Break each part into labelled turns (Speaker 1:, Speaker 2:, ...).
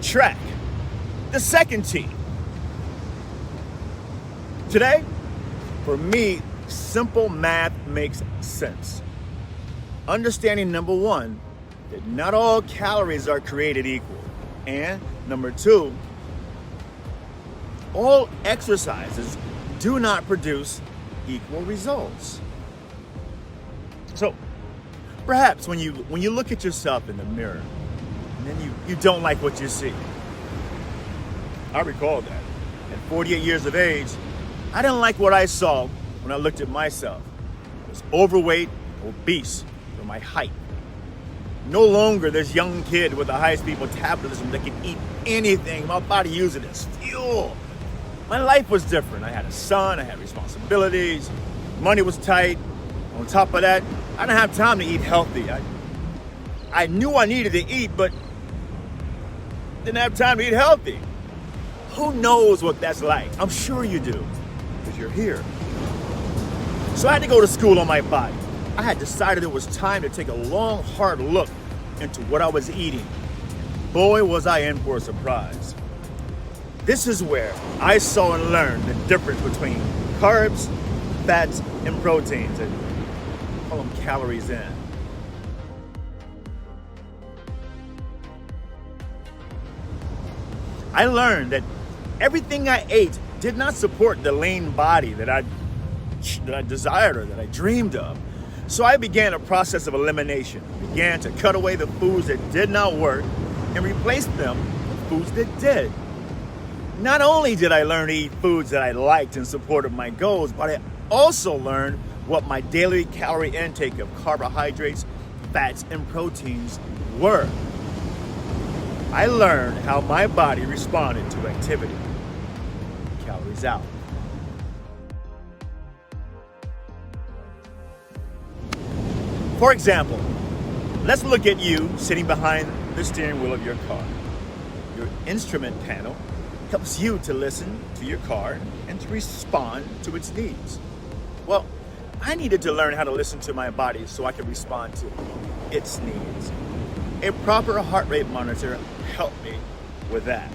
Speaker 1: subtract. The second T. Today, for me, simple math makes sense. Understanding number one, that not all calories are created equal. And number two, all exercises do not produce equal results. So perhaps when you look at yourself in the mirror and then you don't like what you see. I recall that. At 48 years of age, I didn't like what I saw when I looked at myself. I was overweight, obese for my height. No longer this young kid with a high-speed metabolism that can eat anything. My body used it as fuel. My life was different. I had a son, I had responsibilities, money was tight. On top of that, I didn't have time to eat healthy. I knew I needed to eat, but didn't have time to eat healthy. Who knows what that's like? I'm sure you do, because you're here. So I had to go to school on my body. I had decided it was time to take a long, hard look into what I was eating. Boy, was I in for a surprise. This is where I saw and learned the difference between carbs, fats, and proteins, and call them calories in. I learned that everything I ate did not support the lean body that I desired or that I dreamed of. So I began a process of elimination. I began to cut away the foods that did not work and replace them with foods that did. Not only did I learn to eat foods that I liked and supported my goals, but I also learned what my daily calorie intake of carbohydrates, fats, and proteins were. I learned how my body responded to activity. Calories out. For example, let's look at you sitting behind the steering wheel of your car. Your instrument panel helps you to listen to your car and to respond to its needs. Well, I needed to learn how to listen to my body so I could respond to its needs. A proper heart rate monitor helped me with that.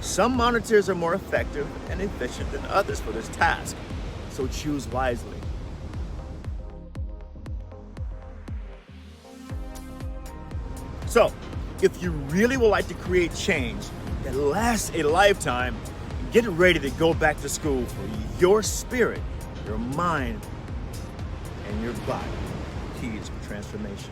Speaker 1: Some monitors are more effective and efficient than others for this task, so choose wisely. So, if you really would like to create change that lasts a lifetime, get ready to go back to school for your spirit, your mind, and your body. Keys for transformation.